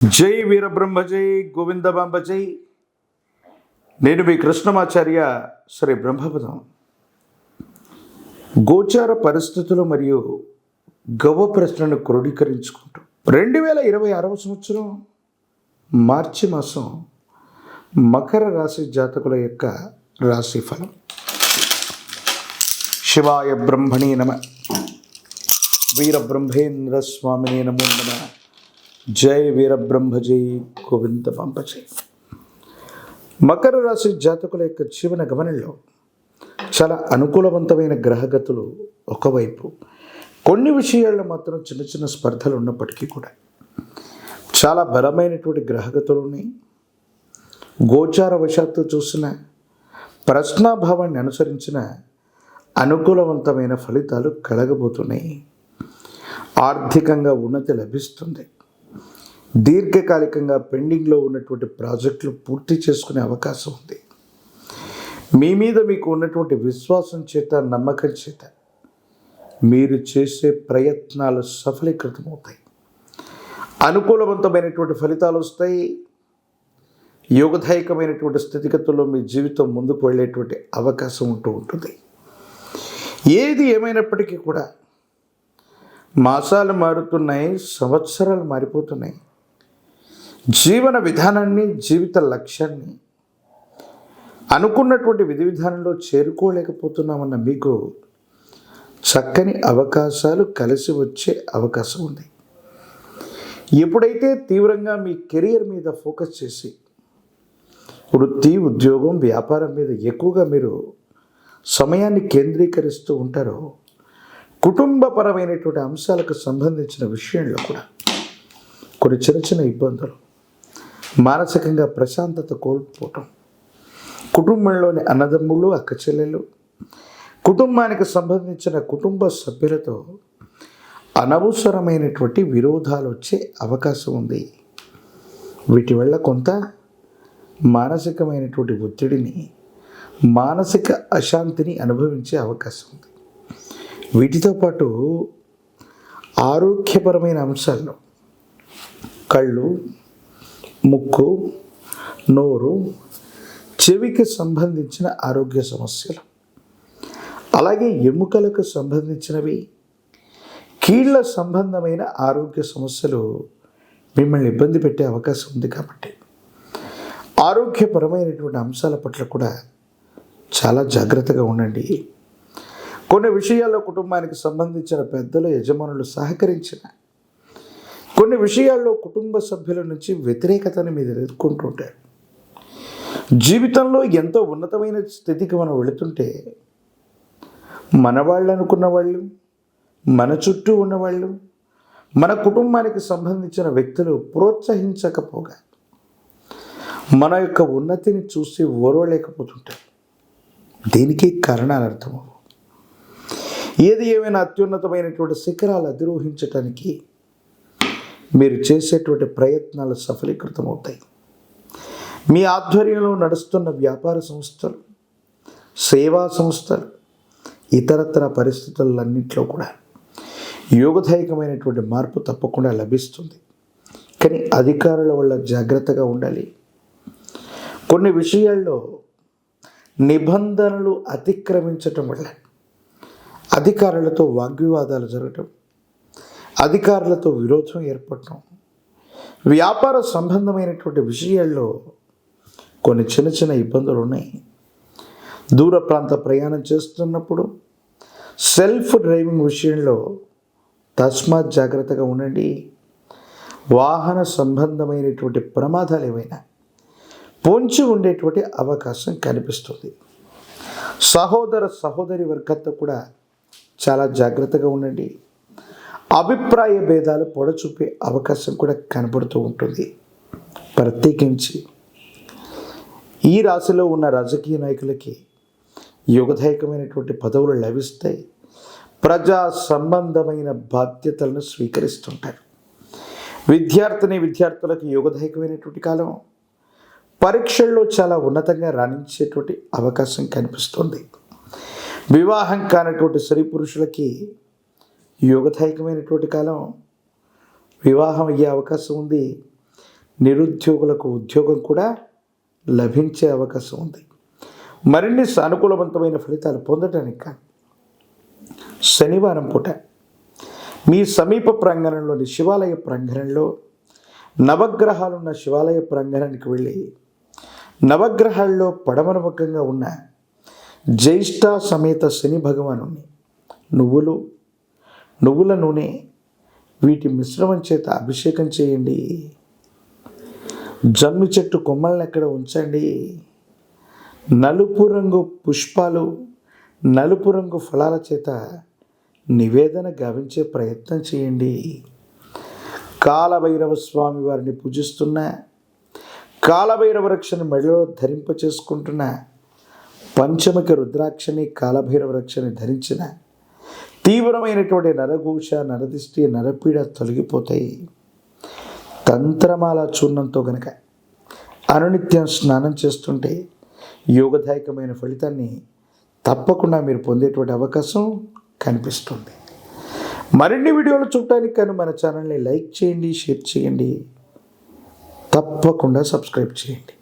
జై వీరబ్రహ్మ జై గోవిందబాంబ జై. నేను మీ కృష్ణమాచార్య శ్రీ బ్రహ్మపదం. గోచార పరిస్థితులు మరియు గవ్వ ప్రశ్నను క్రోడీకరించుకుంటూ 2026 సంవత్సరం మార్చి మాసం మకర రాశి జాతకుల యొక్క రాశి ఫలం. శివాయ బ్రహ్మణే నమ, వీరబ్రహ్మేంద్ర స్వామినే నమో నమ. జై వీరబ్రహ్మ జై గోవిందబాంబ జై. మకర రాశి జాతకుల యొక్క జీవన గమనంలో చాలా అనుకూలవంతమైన గ్రహగతులు ఒకవైపు, కొన్ని విషయాల్లో మాత్రం చిన్న చిన్న స్పర్ధలు ఉన్నప్పటికీ కూడా చాలా బలమైనటువంటి గ్రహగతులు ఉన్నాయి. గోచార వశాత్తు చూసిన ప్రశ్నాభావాన్ని అనుసరించిన అనుకూలవంతమైన ఫలితాలు కలగబోతున్నాయి. ఆర్థికంగా ఉన్నతి లభిస్తుంది. దీర్ఘకాలికంగా పెండింగ్లో ఉన్నటువంటి ప్రాజెక్టులు పూర్తి చేసుకునే అవకాశం ఉంది. మీ మీద మీకు ఉన్నటువంటి విశ్వాసం చేత, నమ్మకం చేత మీరు చేసే ప్రయత్నాలు సఫలీకృతమవుతాయి. అనుకూలవంతమైనటువంటి ఫలితాలు వస్తాయి. యోగదాయకమైనటువంటి స్థితిగతుల్లో మీ జీవితం ముందుకు వెళ్ళేటువంటి అవకాశం ఉంటుంది. ఏది ఏమైనప్పటికీ కూడా మాసాలు మారుతున్నాయి, సంవత్సరాలు మారిపోతున్నాయి. జీవన విధానాన్ని, జీవిత లక్ష్యాన్ని అనుకున్నటువంటి విధి విధానంలో చేరుకోలేకపోతున్నామన్న మీకు చక్కని అవకాశాలు కలిసి వచ్చే అవకాశం ఉంది. ఎప్పుడైతే తీవ్రంగా మీ కెరియర్ మీద ఫోకస్ చేసి వృత్తి, ఉద్యోగం, వ్యాపారం మీద ఎక్కువగా మీరు సమయాన్ని కేంద్రీకరిస్తూ ఉంటారో, కుటుంబపరమైనటువంటి అంశాలకు సంబంధించిన విషయంలో కూడా కొన్ని చిన్న చిన్న ఇబ్బందులు, మానసికంగా ప్రశాంతత కోల్పోవటం, కుటుంబంలోని అన్నదమ్ముళ్ళు, అక్క చెల్లెళ్ళు, కుటుంబానికి సంబంధించిన కుటుంబ సభ్యులతో అనవసరమైనటువంటి విరోధాలు వచ్చే అవకాశం ఉంది. వీటి వల్ల కొంత మానసికమైనటువంటి ఒత్తిడిని, మానసిక అశాంతిని అనుభవించే అవకాశం ఉంది. వీటితో పాటు ఆరోగ్యపరమైన అంశాల్లో కళ్ళు, ముక్కు, నోరు, చెవికి సంబంధించిన ఆరోగ్య సమస్యలు, అలాగే ఎముకలకు సంబంధించినవి, కీళ్ళ సంబంధమైన ఆరోగ్య సమస్యలు మిమ్మల్ని ఇబ్బంది పెట్టే అవకాశం ఉంది. కాబట్టి ఆరోగ్యపరమైనటువంటి అంశాల పట్ల కూడా చాలా జాగ్రత్తగా ఉండండి. కొన్ని విషయాల్లో కుటుంబానికి సంబంధించిన పెద్దలు, యజమానులు సహకరించిన, కొన్ని విషయాల్లో కుటుంబ సభ్యుల నుంచి వ్యతిరేకతని మీరు ఎదుర్కొంటుంటారు. జీవితంలో ఎంతో ఉన్నతమైన స్థితికి మనం వెళుతుంటే మన వాళ్ళు అనుకున్న వాళ్ళు, మన చుట్టూ ఉన్నవాళ్ళు, మన కుటుంబానికి సంబంధించిన వ్యక్తులు ప్రోత్సహించకపోగా మన యొక్క ఉన్నతిని చూసి ఓర్వలేకపోతుంటారు. దీనికి కారణాలు అర్థమవు. ఏది ఏమైనా అత్యున్నతమైనటువంటి శిఖరాలు అధిరోహించటానికి మీరు చేసేటువంటి ప్రయత్నాలు సఫలీకృతమవుతాయి. మీ ఆధ్వర్యంలో నడుస్తున్న వ్యాపార సంస్థలు, సేవా సంస్థలు, ఇతరత్ర పరిస్థితులన్నింటిలో కూడా యోగదాయకమైనటువంటి మార్పు తప్పకుండా లభిస్తుంది. కానీ అధికారుల వల్ల జాగ్రత్తగా ఉండాలి. కొన్ని విషయాల్లో నిబంధనలు అతిక్రమించటం వల్ల అధికారులతో వాగ్వివాదాలు జరగటం, అధికారులతో విరోధం ఏర్పడటం, వ్యాపార సంబంధమైనటువంటి విషయాల్లో కొన్ని చిన్న చిన్న ఇబ్బందులు ఉన్నాయి. దూర ప్రాంత ప్రయాణం చేస్తున్నప్పుడు సెల్ఫ్ డ్రైవింగ్ విషయంలో తస్మాత్ జాగ్రత్తగా ఉండండి. వాహన సంబంధమైనటువంటి ప్రమాదాలు ఏవైనా పొంచి ఉండేటువంటి అవకాశం కనిపిస్తుంది. సహోదర సహోదరి వర్గంతో కూడా చాలా జాగ్రత్తగా ఉండండి. అభిప్రాయ భేదాలు పొడచూపే అవకాశం కూడా కనబడుతూ ఉంటుంది. ప్రత్యేకించి ఈ రాశిలో ఉన్న రాజకీయ నాయకులకి యోగదాయకమైనటువంటి పదవులు లభిస్తాయి. ప్రజా సంబంధమైన బాధ్యతలను స్వీకరిస్తుంటారు. విద్యార్థులకు యోగదాయకమైనటువంటి కాలం. పరీక్షల్లో చాలా ఉన్నతంగా రాణించేటువంటి అవకాశం కనిపిస్తుంది. వివాహం కానటువంటి స్త్రీ పురుషులకి యోగదాయకమైనటువంటి కాలం. వివాహం అయ్యే అవకాశం ఉంది. నిరుద్యోగులకు ఉద్యోగం కూడా లభించే అవకాశం ఉంది. మరిన్ని సానుకూలవంతమైన ఫలితాలు పొందడానికి శనివారం పూట మీ సమీప ప్రాంగణంలోని శివాలయ ప్రాంగణంలో నవగ్రహాలున్న శివాలయ ప్రాంగణానికి వెళ్ళి నవగ్రహాల్లో పడమర ముఖంగా ఉన్న జ్యేష్ఠ సమేత శని భగవాను నువ్వుల నూనె వీటి మిశ్రమం చేత అభిషేకం చేయండి. జమ్మి చెట్టు కొమ్మల్ని ఎక్కడ ఉంచండి. నలుపు రంగు పుష్పాలు, నలుపు రంగు ఫలాల చేత నివేదన గావించే ప్రయత్నం చేయండి. కాలభైరవ స్వామి వారిని పూజిస్తున్న, కాలభైరవ రక్షని మెడలో ధరింప చేసుకుంటున్న, పంచముఖి రుద్రాక్షని కాలభైరవ రక్షని ధరించిన తీవ్రమైనటువంటి నరఘోష, నరదిష్టి, నరపీడ తొలగిపోతాయి. తంత్రమాల చూర్ణంతో గనక అనునిత్యం స్నానం చేస్తుంటే యోగదాయకమైన ఫలితాన్ని తప్పకుండా మీరు పొందేటువంటి అవకాశం కనిపిస్తుంది. మరిన్ని వీడియోలు చూడటానికి కానీ మన ఛానల్ని లైక్ చేయండి, షేర్ చేయండి, తప్పకుండా సబ్స్క్రైబ్ చేయండి.